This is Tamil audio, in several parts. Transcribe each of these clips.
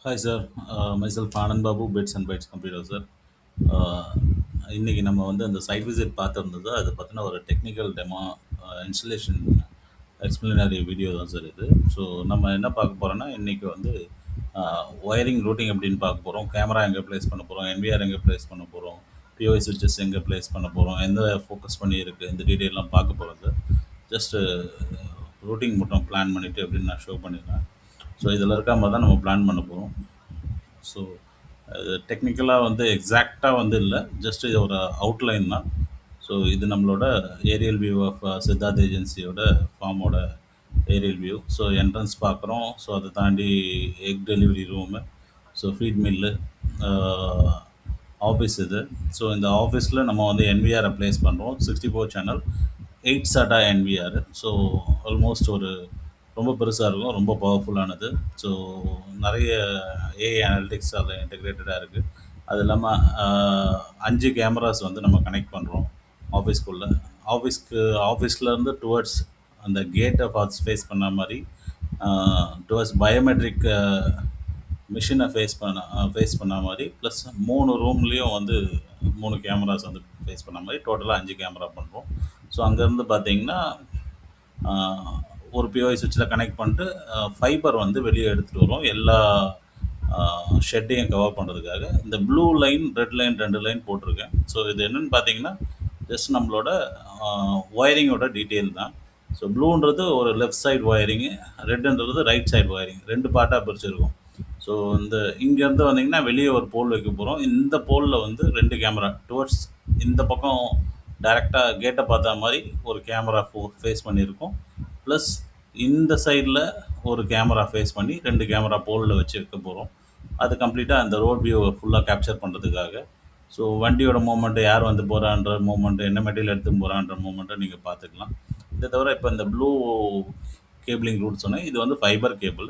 Hi sir. Myself Anand Babu, bits and bytes computer sir. இன்னைக்கு நம்ம வந்து அந்த சைட் விசிட் பார்த்துருந்தது. அதை பற்றின ஒரு டெக்னிக்கல் டெமோ இன்ஸ்டலேஷன் எக்ஸ்பிளனரி வீடியோ தான் சார் இது. ஸோ நம்ம என்ன பார்க்க போகிறோன்னா, இன்றைக்கி வந்து ஒயரிங் ரூட்டிங் எப்படின்னு பார்க்க போகிறோம். கேமரா எங்கே ப்ளேஸ் பண்ண போகிறோம், என்பிஆர் எங்கே ப்ளேஸ் பண்ண போகிறோம், பிஓஐ சுவிட்சஸ் எங்கே ப்ளேஸ் பண்ண போகிறோம், எந்த ஃபோக்கஸ் பண்ணி இருக்குது, இந்த டீட்டெயிலாம் பார்க்க போகிறோம் சார். ஜஸ்ட்டு ரூட்டிங் மட்டும் பிளான் பண்ணிவிட்டு எப்படின்னு நான் ஷோ பண்ணிடுறேன். ஸோ இதில் இருக்க மாதிரி தான் நம்ம பிளான் பண்ண போகிறோம். ஸோ அது டெக்னிக்கலாக வந்து எக்ஸாக்டாக வந்து இல்லை, ஜஸ்ட் இது ஒரு அவுட்லைன் தான். ஸோ இது நம்மளோட ஏரியல் வியூ ஆஃப் சித்தார்த் ஏஜென்சியோட ஃபார்மோட ஏரியல் வியூ. ஸோ என்ட்ரன்ஸ் பார்க்குறோம். ஸோ அதை தாண்டி egg delivery room, so feed mill, office இது. ஸோ இந்த ஆஃபீஸில் நம்ம வந்து என்விஆரை ப்ளேஸ் பண்ணுறோம். 64 channel 8 SATA NVR. So almost ஒரு ரொம்ப பெருசாக இருக்கும், ரொம்ப பவர்ஃபுல்லானது. ஸோ நிறைய ஏஐ அனலிட்டிக்ஸ் அதில் இன்டெகிரேட்டடாக இருக்குது. அது இல்லாமல் 5 கேமராஸ் வந்து நம்ம கனெக்ட் பண்ணுறோம் ஆஃபீஸ்க்குள்ளே. ஆஃபீஸ்லேருந்து டுவர்ட்ஸ் அந்த கேட்டை பார்த்து ஃபேஸ் பண்ண மாதிரி, டுவர்ட்ஸ் பயோமெட்ரிக் மிஷினை ஃபேஸ் பண்ண மாதிரி, ப்ளஸ் 3 ரூம்லேயும் வந்து 3 கேமராஸ் வந்து ஃபேஸ் பண்ண மாதிரி டோட்டலாக 5 கேமரா பண்ணுறோம். ஸோ அங்கேருந்து பார்த்தீங்கன்னா ஒரு பிஓஐ சுவிட்சில் கனெக்ட் பண்ணிட்டு ஃபைபர் வந்து வெளியே எடுத்துகிட்டு வரும் எல்லா ஷெட்டையும் கவர் பண்ணுறதுக்காக. இந்த blue line, red line, 2 line போட்டிருக்கேன். ஸோ இது என்னென்னு பார்த்தீங்கன்னா, ஜஸ்ட் நம்மளோட ஒயரிங்கோட டீட்டெயில் தான். ஸோ ப்ளூன்றது ஒரு லெஃப்ட் சைடு ஒயரிங்கு, ரெட்டுன்றது ரைட் சைடு ஒயரிங், 2 பார்ட்டாக பிரிச்சுருக்கும். ஸோ இந்த இங்கேருந்து வந்தீங்கன்னா வெளியே ஒரு போல் வைக்க போகிறோம். இந்த போலில் வந்து 2 கேமரா டுவர்ட்ஸ் இந்த பக்கம் டைரெக்டாக கேட்டை பார்த்தா மாதிரி ஒரு கேமரா ஃபேஸ் பண்ணியிருக்கோம். ப்ளஸ் இந்த சைடில் ஒரு கேமரா ஃபேஸ் பண்ணி 2 கேமரா போலில் வச்சு வைக்க போகிறோம். அது கம்ப்ளீட்டாக அந்த ரோட் வியூவை ஃபுல்லாக கேப்சர் பண்ணுறதுக்காக. ஸோ வண்டியோட மூமெண்ட்டு, யார் வந்து போகிறான்ற மூமெண்ட்டு, என்ன மெட்டீரியல் எடுத்து போகிறான்ற மூமெண்ட்டை நீங்கள் பார்த்துக்கலாம். இதை தவிர இப்போ இந்த ப்ளூ கேபிளிங் ரூட் சொன்னேன், இது வந்து ஃபைபர் கேபிள்.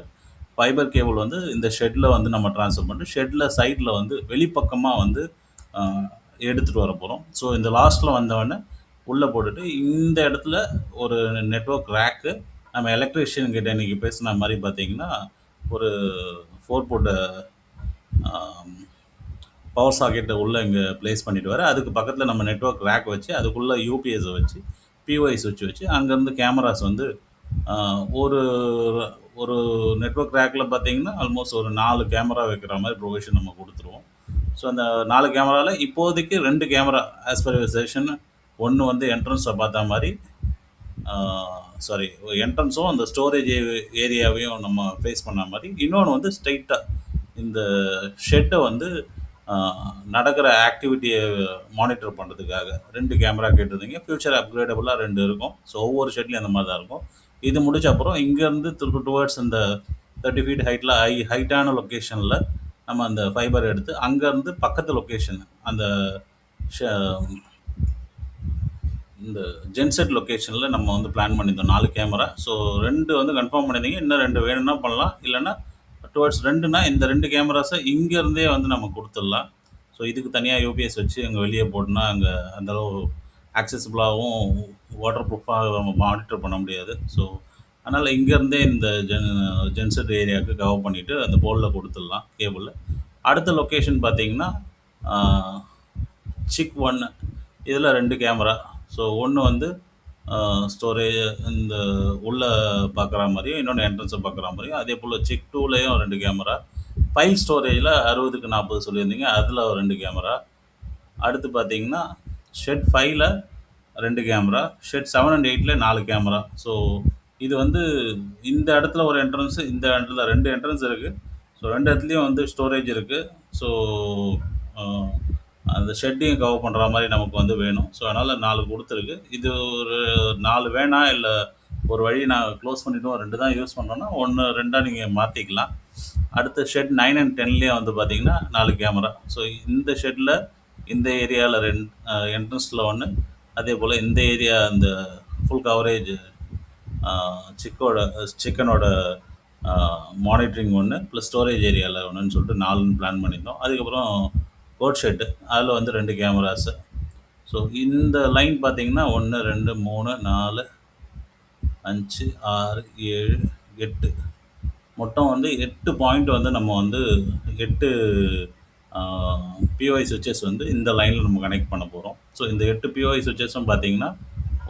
ஃபைபர் கேபிள் வந்து இந்த ஷெட்டில் வந்து நம்ம ட்ரான்ஸ்ஃபர் பண்ணிட்டு, ஷெட்டில் சைடில் வந்து வெளிப்பக்கமாக வந்து எடுத்துகிட்டு வர போகிறோம். ஸோ இந்த லாஸ்ட்டில் வந்தவொடனே உள்ளே போட்டுட்டு, இந்த இடத்துல ஒரு நெட்வொர்க் ரேக்கு, நம்ம எலக்ட்ரிஷியன் கிட்ட இன்றைக்கி பேசின மாதிரி பார்த்தீங்கன்னா, ஒரு 4 போர்ட் பவர் சாக்கெட்டை உள்ளே இங்கே ப்ளேஸ் பண்ணிவிட்டு வர, அதுக்கு பக்கத்தில் நம்ம நெட்வொர்க் ரேக் வச்சு, அதுக்குள்ளே யூபிஎஸை வச்சு, பிஒஐ சுவிட்ச் வச்சு, அங்கேருந்து கேமராஸ் வந்து ஒரு ஒரு நெட்வொர்க் ரேக்கில் பார்த்தீங்கன்னா ஆல்மோஸ்ட் ஒரு 4 கேமரா வைக்கிற மாதிரி ப்ரொவிஷன் நம்ம கொடுத்துருவோம். ஸோ அந்த 4 கேமராவில் இப்போதைக்கு 2 கேமரா ஆஸ் பர் செஷன், ஒன்று வந்து என்ட்ரன்ஸை பார்த்தா மாதிரி, சாரி என்ட்ரன்ஸும் அந்த ஸ்டோரேஜ் ஏரியாவையும் நம்ம ஃபேஸ் பண்ண மாதிரி, இன்னொன்று வந்து ஸ்ட்ரைட்டாக இந்த ஷெட்டை வந்து நடக்கிற ஆக்டிவிட்டியை மானிட்டர் பண்ணுறதுக்காக 2 கேமரா கேட்டிருந்தீங்க. ஃப்யூச்சர் அப்கிரேடபுளாக 2 இருக்கும். ஸோ ஒவ்வொரு ஷெட்லையும் அந்த மாதிரி தான் இருக்கும். இது முடிச்ச அப்புறம் இங்கேருந்து டுவர்ட்ஸ் இந்த 30 ஃபீட் ஹைட்டில் ஹைட்டான லொக்கேஷனில் நம்ம அந்த ஃபைபர் எடுத்து அங்கேருந்து பக்கத்து லொக்கேஷன் அந்த இந்த ஜென்செட் லொக்கேஷனில் நம்ம வந்து பிளான் பண்ணியிருந்தோம் 4 கேமரா. ஸோ 2 வந்து கன்ஃபார்ம் பண்ணியிருந்தீங்க. இன்னும் 2 வேணும்னா பண்ணலாம். இல்லைன்னா டுவர்ட்ஸ் 2னா இந்த 2 கேமராஸை இங்கேருந்தே வந்து நம்ம கொடுத்துடலாம். ஸோ இதுக்கு தனியாக யூபிஎஸ் வச்சு அங்கே வெளியே போட்டுனா அங்கே அந்தளவு ஆக்சசிபிளாகவும் வாட்டர் ப்ரூஃபாக நம்ம மானிட்டர் பண்ண முடியாது. ஸோ அதனால் இங்கேருந்தே இந்த ஜென்செட் ஏரியாவுக்கு கவர் பண்ணிவிட்டு அந்த போலில் கொடுத்துடலாம் கேபிளில். அடுத்த லொக்கேஷன் பார்த்தீங்கன்னா சிக் 1, இதில் 2 கேமரா. ஸோ ஒன்று வந்து ஸ்டோரேஜ் இந்த உள்ளே பார்க்குற மாதிரியும், இன்னொன்று என்ட்ரன்ஸை பார்க்குற மாதிரியும். அதே போல் சிக் 2லேயும் 2 கேமரா. ஃபைல் ஸ்டோரேஜில் 60க்கு 40 சொல்லியிருந்தீங்க, அதில் 2 கேமரா. அடுத்து பார்த்தீங்கன்னா ஷெட் 5ல் 2 கேமரா, ஷெட் 7 அண்ட் 8ல் 4 கேமரா. ஸோ இது வந்து இந்த இடத்துல ஒரு என்ட்ரன்ஸு, இந்த இடத்துல 2 என்ட்ரன்ஸ் இருக்குது. ஸோ 2 இடத்துலையும் வந்து ஸ்டோரேஜ் இருக்குது. ஸோ அந்த ஷெட்டையும் கவர் பண்ணுற மாதிரி நமக்கு வந்து வேணும். ஸோ அதனால் 4 கொடுத்துருக்கு. இது ஒரு 4 வேணாம், இல்லை ஒரு வழி நான் க்ளோஸ் பண்ணிவிட்டோம், 2 தான் யூஸ் பண்ணுறோன்னா 1 2ஆக நீங்கள் மாற்றிக்கலாம். அடுத்த ஷெட் 9 அண்ட் 10லேயும் வந்து பார்த்திங்கன்னா 4 கேமரா. ஸோ இந்த ஷெட்டில் இந்த ஏரியாவில் 2 என்ட்ரன்ஸில் 1, அதே போல் இந்த ஏரியா அந்த ஃபுல் கவரேஜ் சிக்கனோட மானிட்டரிங் 1 ப்ளஸ் ஸ்டோரேஜ் ஏரியாவில் 1ன்னு சொல்லிட்டு 4 பிளான் பண்ணியிருந்தோம். அதுக்கப்புறம் கோட் ஷெட்டு, அதில் வந்து 2 கேமராஸு. ஸோ இந்த லைன் பார்த்தீங்கன்னா 1 2 3 4 5 6 7 8 மொத்தம் வந்து 8 பாயிண்ட் வந்து நம்ம வந்து 8 பிஓஐ சுவிட்சஸ் வந்து இந்த லைனில் நம்ம கனெக்ட் பண்ண போகிறோம். ஸோ இந்த 8 பிஓஐ சுவிட்சஸும் பார்த்தீங்கன்னா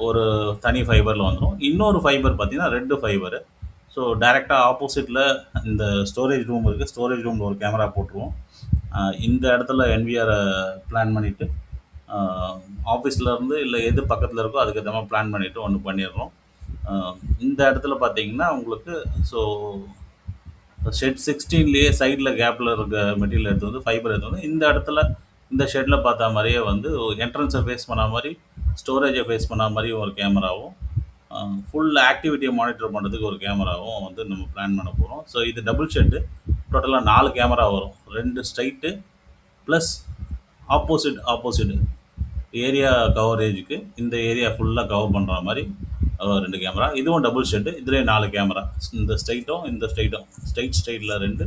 ஒரு தனி ஃபைபரில் வந்துடும். இன்னொரு ஃபைபர் பார்த்தீங்கன்னா ரெட்டு ஃபைபரு. ஸோ டைரெக்டாக ஆப்போசிட்டில் இந்த ஸ்டோரேஜ் ரூம் இருக்குது. ஸ்டோரேஜ் ரூமில் ஒரு கேமரா போட்டுருவோம். இந்த இடத்துல என்விஆரை பிளான் பண்ணிவிட்டு ஆஃபீஸ்லேருந்து இல்லை எது பக்கத்தில் இருக்கோ அதுக்கேற்ற மாதிரி பிளான் பண்ணிவிட்டு ஒன்று பண்ணிடுறோம். இந்த இடத்துல பார்த்தீங்கன்னா உங்களுக்கு ஸோ ஷெட் 16லேயே சைடில் கேப்பில் இருக்க மெட்டீரியல் எடுத்து வந்து ஃபைபர் எடுத்து வந்து இந்த இடத்துல இந்த ஷெட்டில் பார்த்த மாதிரியே வந்து என்ட்ரன்ஸை ஃபேஸ் பண்ண மாதிரி ஸ்டோரேஜை ஃபேஸ் பண்ண மாதிரி ஒரு கேமராவும் ஃபுல் ஆக்டிவிட்டியை மானிட்டர் பண்ணுறதுக்கு ஒரு கேமராவும் வந்து நம்ம பிளான் பண்ண போகிறோம். ஸோ இது டபுள் ஷெட்டு. டோட்டலாக 4 கேமரா வரும். 2 ஸ்ட்ரைட்டு ப்ளஸ் ஆப்போசிட் ஏரியா கவரேஜுக்கு இந்த ஏரியா ஃபுல்லாக கவர் பண்ணுற மாதிரி 2 கேமரா. இதுவும் டபுள் ஷெட்டு. இதுலேயே 4 கேமரா. இந்த ஸ்ட்ரைட்டும் ஸ்ட்ரைட்டில் 2,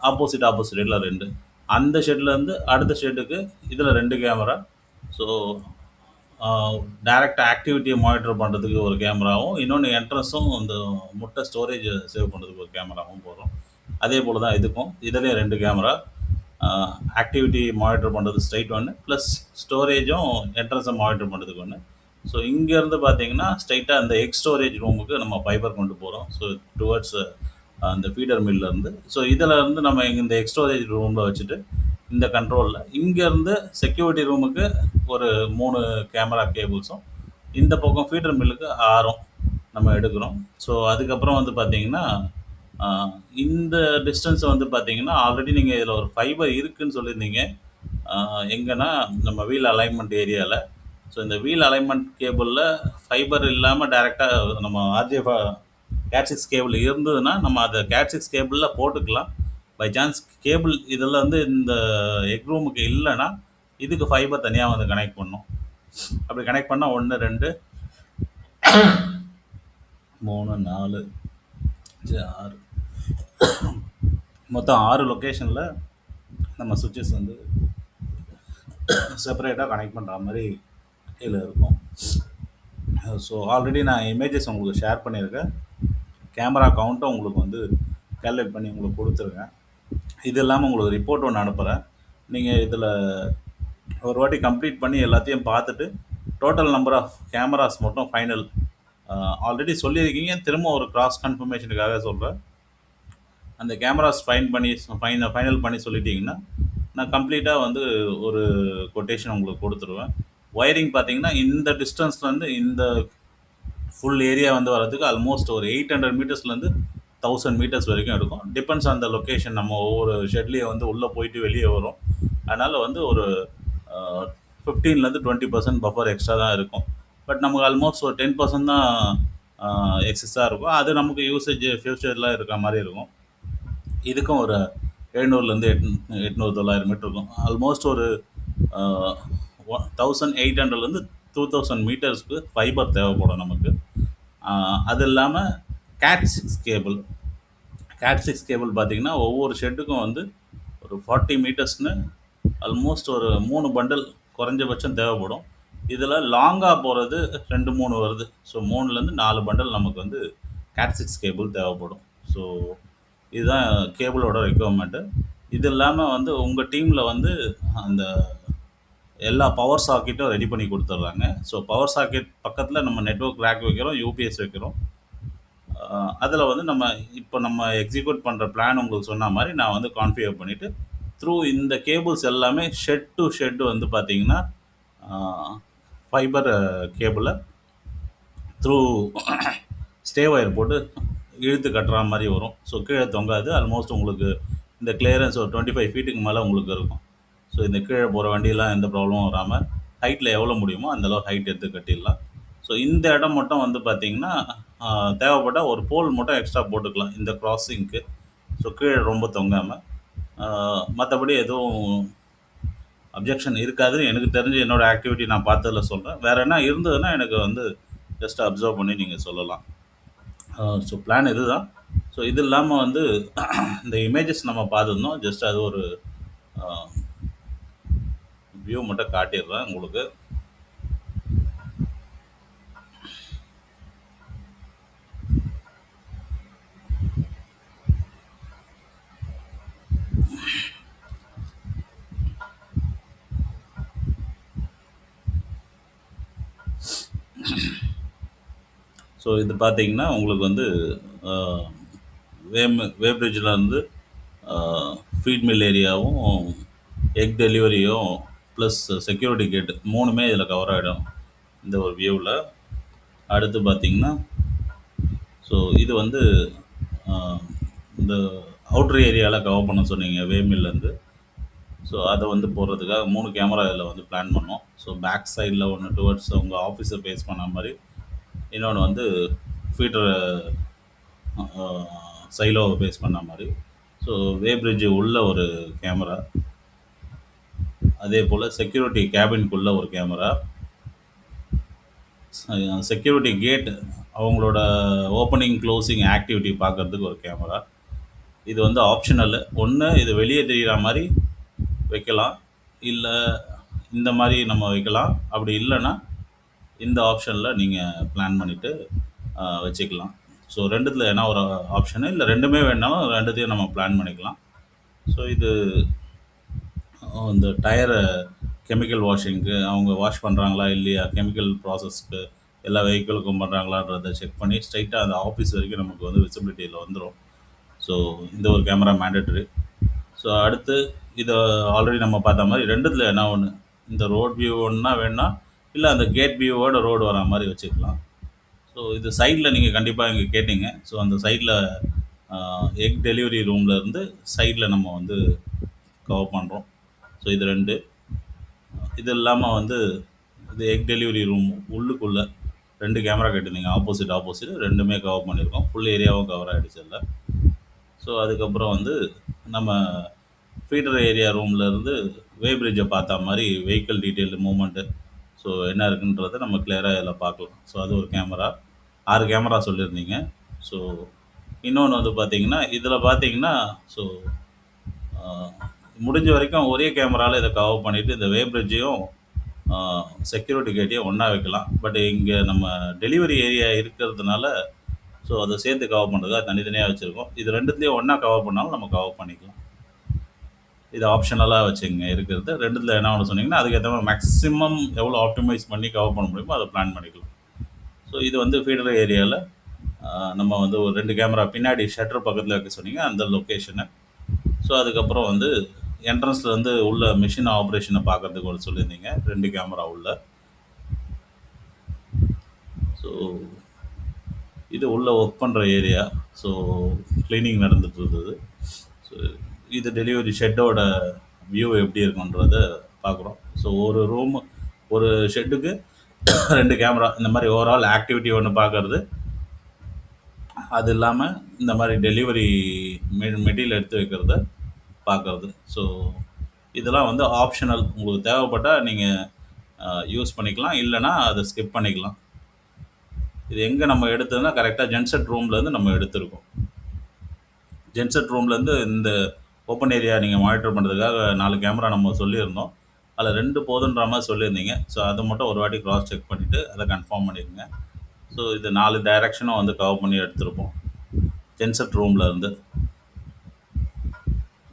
ஆப்போசிட்டில் 2. அந்த ஷெட்லேருந்து அடுத்த ஷெட்டுக்கு இதில் 2 கேமரா. ஸோ டைரக்ட் ஆக்டிவிட்டியை மானிட்டர் பண்ணுறதுக்கு ஒரு கேமராவும், இன்னொன்று என்ட்ரன்ஸும் இந்த முட்டை ஸ்டோரேஜ் சேவ் பண்ணுறதுக்கு ஒரு கேமராவும் போடுறோம். அதே போல் தான் இதுக்கும் இதிலே 2 கேமரா. ஆக்டிவிட்டி மானிட்டர் பண்ணுறது ஸ்ட்ரைட் ஒன்று, ப்ளஸ் ஸ்டோரேஜும் என்ட்ரன்ஸை மானிட்டர் பண்ணுறதுக்கு ஒன்று. ஸோ இங்கேருந்து பார்த்தீங்கன்னா ஸ்ட்ரைட்டாக அந்த எக் ஸ்டோரேஜ் ரூமுக்கு நம்ம ஃபைபர் கொண்டு போகிறோம். ஸோ டுவர்ட்ஸ் அந்த ஃபீடர் மில்லேருந்து. ஸோ இதில் இருந்து நம்ம இந்த எக் ஸ்டோரேஜ் ரூமில் வச்சுட்டு இந்த கண்ட்ரோலில் இங்கேருந்து செக்யூரிட்டி ரூமுக்கு ஒரு 3 கேமரா கேபிள்ஸும் இந்த பக்கம் ஃபீடர் மில்லுக்கு 6 நம்ம எடுக்கிறோம். ஸோ அதுக்கப்புறம் வந்து பார்த்தீங்கன்னா இந்த டிஸ்டன்ஸ் வந்து பார்த்தீங்கன்னா ஆல்ரெடி நீங்கள் இதில் ஒரு ஃபைபர் இருக்குதுன்னு சொல்லியிருந்தீங்க. எங்கன்னா நம்ம வீல் அலைன்மெண்ட் ஏரியாவில். ஸோ இந்த வீல் அலைன்மெண்ட் கேபிளில் ஃபைபர் இல்லாமல் டைரெக்டாக நம்ம ஆர்ஜிஎஃப் கேட்6 கேபிள் இருந்ததுன்னா நம்ம அதை கேட்6 கேபிளில் போட்டுக்கலாம். பை சான்ஸ் கேபிள் இதில் வந்து இந்த எக் ரூமுக்கு இல்லைன்னா இதுக்கு ஃபைபர் தனியாக வந்து கனெக்ட் பண்ணணும். அப்படி கனெக்ட் பண்ணால் 1 2 3 4 5 6 மொத்தம் 6 லொக்கேஷனில் நம்ம சுவிட்சஸ் வந்து செப்பரேட்டாக கனெக்ட் பண்ணுற மாதிரி இதில் இருக்கும். ஸோ ஆல்ரெடி நான் இமேஜஸ் உங்களுக்கு ஷேர் பண்ணியிருக்கேன். கேமரா கவுண்ட்டும் உங்களுக்கு வந்து கேல்குலேட் பண்ணி உங்களுக்கு கொடுத்துருக்கேன். இது இல்லாமல் உங்களுக்கு ரிப்போர்ட் ஒன்று அனுப்புகிறேன். நீங்கள் இதில் ஒரு வாட்டி கம்ப்ளீட் பண்ணி எல்லாத்தையும் பார்த்துட்டு டோட்டல் நம்பர் ஆஃப் கேமராஸ் மட்டும் ஃபைனல் ஆல்ரெடி சொல்லியிருக்கீங்க. திரும்ப ஒரு கிராஸ் கன்ஃபர்மேஷனுக்காக சொல்கிறேன். அந்த கேமராஸ் ஃபைனல் பண்ணி சொல்லிட்டீங்கன்னா நான் கம்ப்ளீட்டாக வந்து ஒரு கொட்டேஷன் உங்களுக்கு கொடுத்துருவேன். ஒயரிங் பார்த்தீங்கன்னா இந்த டிஸ்டன்ஸ்லேருந்து இந்த ஃபுல் ஏரியா வந்து வரதுக்கு ஆல்மோஸ்ட் ஒரு 800 மீட்டர்ஸ்லேருந்து 1000 மீட்டர்ஸ் வரைக்கும் எடுக்கும். Depends on the location. நம்ம ஒவ்வொரு ஷெட்லேயே வந்து உள்ளே போயிட்டு வெளியே வரும். அதனால் வந்து ஒரு 15லேருந்து 20% பஃபர் எக்ஸ்ட்ரா தான் இருக்கும். பட் நமக்கு ஆல்மோஸ்ட் ஒரு 10% தான் எக்ஸஸாக இருக்கும். அது நமக்கு யூசேஜ் ஃபியூச்சர்லாம் இருக்க மாதிரி இருக்கும். இதுக்கும் ஒரு 700லேருந்து 800 900 மீட்டர் இருக்கும். ஆல்மோஸ்ட் ஒரு 1800லேருந்து 2000 மீட்டர்ஸ்க்கு ஃபைபர் தேவைப்படும் நமக்கு. அது இல்லாமல் கேட்6 கேபிள் பார்த்திங்கன்னா ஒவ்வொரு ஷெட்டுக்கும் வந்து ஒரு 40 மீட்டர்ஸ்னு ஆல்மோஸ்ட் ஒரு 3 பண்டல் குறைஞ்சபட்சம் தேவைப்படும். இதில் லாங்காக போகிறது 2 3 வருது. ஸோ 3லேருந்து 4 பண்டல் நமக்கு வந்து கேட்6 கேபிள் தேவைப்படும். ஸோ இதுதான் கேபிளோட ரெக்குவயர்மெண்ட்டு. இது இல்லாமல் வந்து உங்கள் டீமில் வந்து அந்த எல்லா பவர் சாக்கெட்டும் ரெடி பண்ணி கொடுத்துட்றாங்க. ஸோ பவர் சாக்கெட் பக்கத்தில் நம்ம நெட்வொர்க் ரேக் வைக்கிறோம், யூபிஎஸ் வைக்கிறோம். அதில் வந்து நம்ம எக்ஸிக்யூட் பண்ணுற பிளான் உங்களுக்கு சொன்ன மாதிரி நான் வந்து கான்ஃபிகர் பண்ணிவிட்டு த்ரூ இந்த கேபிள்ஸ் எல்லாமே ஷெட் டு ஷெட் வந்து பார்த்திங்கன்னா ஃபைபர் கேபிளை த்ரூ ஸ்டே ஒயர் போட்டு இழுத்து கட்டுற மாதிரி வரும். ஸோ கீழே தொங்காது. ஆல்மோஸ்ட் உங்களுக்கு இந்த கிளியரன்ஸ் ஒரு 25 ஃபீட்டுக்கு மேலே உங்களுக்கு இருக்கும். ஸோ இந்த கீழே போகிற வண்டியெலாம் எந்த ப்ராப்ளமும் வராமல் ஹைட்டில் எவ்வளோ முடியுமோ அந்தளவு ஹைட் எடுத்து கட்டிடலாம். ஸோ இந்த இடம் மட்டும் வந்து பார்த்திங்கன்னா தேவைப்பட்டால் ஒரு போல் மட்டும் எக்ஸ்ட்ரா போட்டுக்கலாம் இந்த க்ராஸிங்க்கு. ஸோ கீழே ரொம்ப தொங்காமல். மற்றபடி எதுவும் அப்ஜெக்ஷன் இருக்காதுன்னு எனக்கு தெரிஞ்சு என்னோடய ஆக்டிவிட்டி நான் பார்த்ததில் சொல்கிறேன். வேறு என்ன இருந்ததுன்னா எனக்கு வந்து ஜஸ்ட் அப்சர்வ் பண்ணி நீங்கள் சொல்லலாம். ஸோ பிளான் இது தான். ஸோ இது இல்லாமல் வந்து இந்த இமேஜஸ் நம்ம பார்த்துருந்தோம். ஜஸ்ட் அது ஒரு வியூ மட்டும் காட்டிடுறேன் உங்களுக்கு. ஸோ இது பார்த்தீங்கன்னா, உங்களுக்கு வந்து அ வே பிரிட்ஜில இருந்து அ ஃபீட் மில் ஏரியாவும், எக் டெலிவரியும், ப்ளஸ் செக்யூரிட்டி கேட் 3மே இதில கவர் ஆயிடும். இந்த ஒரு வியூல. அடுத்து பார்த்தீங்கன்னா, ஸோ இது வந்து அ இந்த அவுட்டர் ஏரியால கவர் பண்ண சொன்னீங்க வே மில்லேருந்து. ஸோ அத வந்து போடுறதுக்காக 3 கேமரா இதில வந்து பிளான் பண்ணோம். ஸோ பேக் சைட்ல ஒண்ணு டுவர்ட்ஸ் உங்க ஆஃபீஸ ஃபேஸ் பண்ண மாரி, இன்னொன்னு வந்து ஃபீடர அ சைலோவ ஃபேஸ் பண்ண மாரி. ஸோ வே பிரிட்ஜ் உள்ள ஒரு கேமரா. அதேபோல செக்யூரிட்டி கேபின்க்குள்ள ஒரு கேமரா. செக்யூரிட்டி கேட் அவங்களோட ஓப்பனிங், குளோசிங் ஆக்டிவிட்டி பார்க்கறதுக்கு ஒரு கேமரா. இது வந்து ஆப்ஷனலு. ஒண்ணு இது வெளிய தெரியிற மாரி வைக்கலாம். இல்ல இந்த மாரி நம்ம வைக்கலாம். அப்படி இல்லன்னா, இந்த ஆப்ஷன்ல நீங்க பிளான் பண்ணிட்டு வச்சுக்கலாம். ஸோ 2த்துல எதனா ஒரு ஆப்ஷனு, இல்ல 2மே வேணுனாலும் 2த்தையும் நம்ம பிளான் பண்ணிக்கலாம். ஸோ இது இந்த டயர கெமிக்கல் வாஷிங்க்கு அவங்க வாஷ் பண்றாங்களா? இல்லையா? கெமிக்கல் ப்ராசஸ்க்கு எல்லா வெஹிக்கிளுக்கும் பண்றாங்களான்றத செக் பண்ணி, ஸ்ட்ரெயிட்டா அந்த ஆஃபீஸ் வரைக்கும் நமக்கு வந்து விசிபிலிட்டில வந்துரும். ஸோ இந்த ஒரு கேமரா மேண்டேட்டரி. ஸோ அடுத்து இத ஆல்ரெடி நம்ம பார்த்த மாரி 2த்துல எதனா ஒண்ணு. இந்த ரோட் வியூ ஒண்ணா வேணுனா, இல்ல அந்த கேட் வியூவோட ரோடு வரா மாரி வச்சுக்கலாம். ஸோ இது சைட்ல நீங்க கண்டிப்பா இங்க கேட்டீங்க. ஸோ அந்த சைட்ல அ எக் டெலிவரி ரூம்ல இருந்து சைட்ல நம்ம வந்து கவர் பண்றோம். ஸோ இது 2. இது இல்லாம வந்து இது எக் டெலிவரி ரூம் உள்ளுக்குள்ள 2 கேமரா கேட்டிருந்தீங்க. ஆப்போசிட், ஆப்போசிட் 2மே கவர் பண்ணியிருக்கோம். ஃபுல் ஏரியாவும் கவர் ஆயிடுச்சு அதுல. ஸோ அதுக்கப்புறம் வந்து நம்ம ஃபீடர் ஏரியா ரூம்ல இருந்து வே பிரிட்ஜ பார்த்தா மாரி வெஹிக்கிள் டீட்டெயில் மூவ்மெண்ட்டு, ஸோ என்ன இருக்குன்றத நம்ம கிளியரா இதில பார்க்கலாம். ஸோ அது ஒரு கேமரா. 6 கேமரா சொல்லியிருந்தீங்க. ஸோ இன்னொன்னு வந்து பார்த்தீங்கன்னா, இதில பார்த்தீங்கன்னா, ஸோ அ முடிஞ்ச வரைக்கும் ஒரே கேமரால இத கவர் பண்ணிட்டு, இந்த வே பிரிட்ஜையும், அ செக்யூரிட்டி கேட்டையும் ஒண்ணா வைக்கலாம். பட் இங்க நம்ம டெலிவரி ஏரியா இருக்கிறதுனால, ஸோ அத சேர்த்து கவர் பண்றதுக்காக தனித்தனியா வச்சிருக்கோம். இது 2த்துலயும் ஒண்ணா கவர் பண்ணாலும் நம்ம கவர் பண்ணிக்கலாம். இது ஆப்ஷனலா வச்சுக்கங்க இருக்கிறது. 2த்துல என்ன ஒண்ணு சொன்னீங்கன்னா, அதுக்கேத்த மாரி மேக்ஸிமம் எவ்வளோ ஆப்டிமைஸ் பண்ணி கவர் பண்ண முடியுமோ, அத பிளான் பண்ணிக்கலாம். ஸோ இது வந்து ஃபீடர் ஏரியால நம்ம வந்து ஒரு 2 கேமரா பின்னாடி ஷட்டர் பக்கத்துல வைக்க சொன்னீங்க, அந்த லொகேஷனு. ஸோ அதுக்கப்புறம் வந்து என்ட்ரன்ஸ்ல இருந்து உள்ள மெஷின் ஆப்பரேஷன பார்க்கறதுக்கு ஒண்ணு சொல்லியிருந்தீங்க. 2 கேமரா உள்ள. ஸோ இது உள்ள ஒர்க் பண்ற ஏரியா. ஸோ கிளீனிங் நடந்துட்டு இருந்தது. ஸோ இது டெலிவரி ஷெட்டோட வியூ எப்படி இருக்குன்றத பார்க்குறோம். ஸோ ஒரு ரூம், ஒரு ஷெட்டுக்கு 2 கேமரா இந்த மாரி ஓவரால் ஆக்டிவிட்டி ஒண்ணு பார்க்கறது. அது இல்லாம இந்த மாரி டெலிவரி மெட்டீரியல் எடுத்து வைக்கிறத பார்க்கறது. ஸோ இதெல்லாம் வந்து ஆப்ஷனல். உங்களுக்கு தேவைப்பட்டா நீங்க யூஸ் பண்ணிக்கலாம். இல்லன்னா அத ஸ்கிப் பண்ணிக்கலாம். இது எங்க நம்ம எடுத்ததுன்னா, கரெக்ட்டா ஜென்செட் ரூம்லேருந்து நம்ம எடுத்திருக்கோம். ஜென்செட் ரூம்லேருந்து இந்த ஓப்பன் ஏரியா நீங்க மானிட்டர் பண்றதுக்காக 4 கேமரா நம்ம சொல்லியிருந்தோம். அதில 2 போதுன்ற மாரி சொல்லியிருந்தீங்க. ஸோ அத மட்டும் ஒரு வாட்டி கிராஸ் செக் பண்ணிட்டு, அத கன்ஃபார்ம் பண்ணிருங்க. ஸோ இது 4 டைரக்ஷனும் வந்து கவர் பண்ணி எடுத்திருப்போம். ஜென்செட் ரூம்ல இருந்து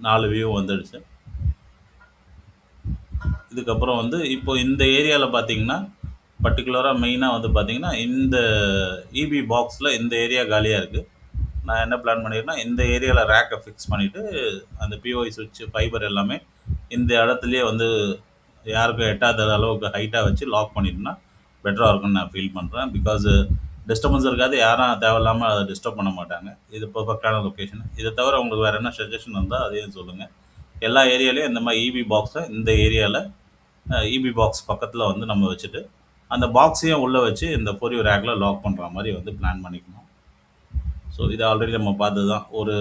4 வியூ வந்துடுச்சு. இதுக்கப்புறம் வந்து இப்போ இந்த ஏரியால பார்த்தீங்கன்னா, பர்ட்டிகுலரா மெயினா வந்து பார்த்தீங்கன்னா, இந்த ஈபி பாக்ஸ்ல இந்த ஏரியா காலியா இருக்கு. நான் என்ன பிளான் பண்ணியிருக்கேன்னா, இந்த ஏரியால ரேக்க ஃபிக்ஸ் பண்ணிட்டு, அந்த பிஓஐ சுவிட்ச், ஃபைபர் எல்லாமே இந்த இடத்துலயே வந்து யாருக்கும் எட்டாத அளவுக்கு ஹைட்டா வச்சு லாக் பண்ணிட்டோம்னா, பெட்டரா இருக்கும்னு நான் ஃபீல் பண்றேன். பிகாஸ் டிஸ்டர்பன்ஸ் இருக்காது. யாரும் தேவையில்லாம அத டிஸ்டர்ப் பண்ண மாட்டாங்க. இது பெர்ஃபெக்ட்டான லொகேஷன். இத தவிர உங்களுக்கு வேற என்ன சஜஷன் இருந்தா அதையும் சொல்லுங்க. எல்லா ஏரியாலயும் இந்த மாரி ஈபி பாக்ஸ இந்த ஏரியால ஈபி பாக்ஸ் பக்கத்துல வந்து நம்ம வச்சுட்டு, அந்த பாக்ஸையும் உள்ள வச்சு இந்த ஃபோர் வே ரேக்ல லாக் பண்ற மாரி வந்து பிளான் பண்ணிக்கணும். ஸோ இது ஆல்ரெடி நம்ம பார்த்தது தான். ஒரு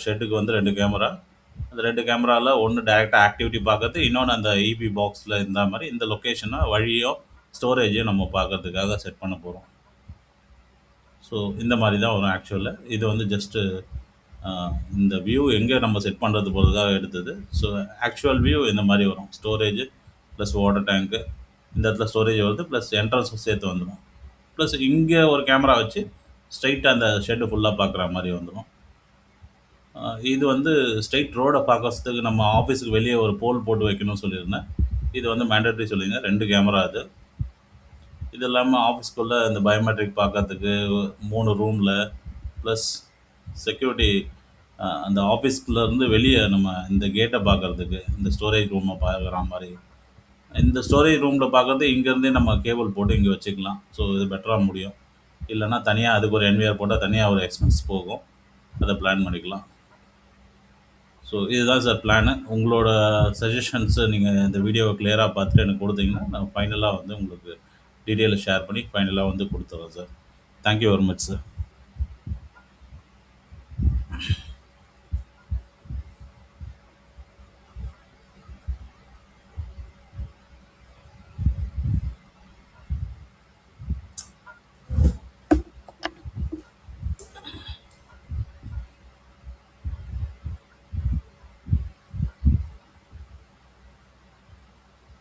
ஷெட்டுக்கு வந்து 2 கேமரா. அந்த 2 கேமரால ஒண்ணு டைரக்ட்டா ஆக்டிவிட்டி பார்க்கறது, இன்னொன்னு அந்த ஈபி பாக்ஸ்ல இருந்தா மாரி இந்த லொகேஷன வழியும், ஸ்டோரேஜையும் நம்ம பார்க்கறதுக்காக செட் பண்ண போறோம். ஸோ இந்த மாரி தான் வரும் ஆக்சுவலா. இது வந்து ஜஸ்ட்டு அ இந்த வியூ எங்க நம்ம செட் பண்றது பொறுத்ததாக எடுத்தது. ஸோ ஆக்சுவல் வியூ இந்த மாரி வரும். ஸ்டோரேஜ் பிளஸ் வாட்டர் டேங்க்கு. இந்த இடத்துல ஸ்டோரேஜ் வருது. பிளஸ் என்ட்ரன்ஸும் சேர்த்து வந்துரும். பிளஸ் இங்க ஒரு கேமரா வச்சு ஸ்ட்ரெயிட்டா அந்த ஷெட் ஃபுல்லா பார்க்குற மாரி வந்துரும். இது வந்து ஸ்ட்ரெயிட் ரோட பார்க்கறதுக்கு நம்ம ஆஃபீஸுக்கு வெளிய ஒரு போல் போட்டு வைக்கணும்னு சொல்லியிருந்தேன். இது வந்து மேண்டேட்டரி சொல்லியிருந்தேன். 2 கேமரா அது. இது இல்லாம ஆஃபீஸ்க்குள்ள இந்த பயோமெட்ரிக் பார்க்கறதுக்கு 3 ரூம்ல ப்ளஸ் செக்யூரிட்டி அந்த ஆஃபீஸ்க்குள்ளேருந்து வெளிய நம்ம இந்த கேட்ட பார்க்கறதுக்கு, இந்த ஸ்டோரேஜ் ரூம பார்க்குற மாரி. இந்த ஸ்டோரேஜ் ரூம்ல பார்க்கறது இங்கேருந்தே நம்ம கேபிள் போட்டு இங்க வச்சுக்கலாம். ஸோ இது பெட்டரா முடியும். இல்லன்னா தனியா அதுக்கு ஒரு என்விஆர் போட்டா தனியா ஒரு எக்ஸ்பென்ஸ் போகும். அத பிளான் பண்ணிக்கலாம். ஸோ இதுதான் சார் பிளானு. உங்களோட சஜஷன்ஸ நீங்க இந்த வீடியோவ கிளியரா பார்த்துட்டு எனக்கு குடுத்தீங்கன்னா, நான் ஃபைனலா வந்து உங்களுக்கு டீட்டெயில ஷேர் பண்ணி ஃபைனலா வந்து குடுத்துர்றேன் sir. Thank you very much sir.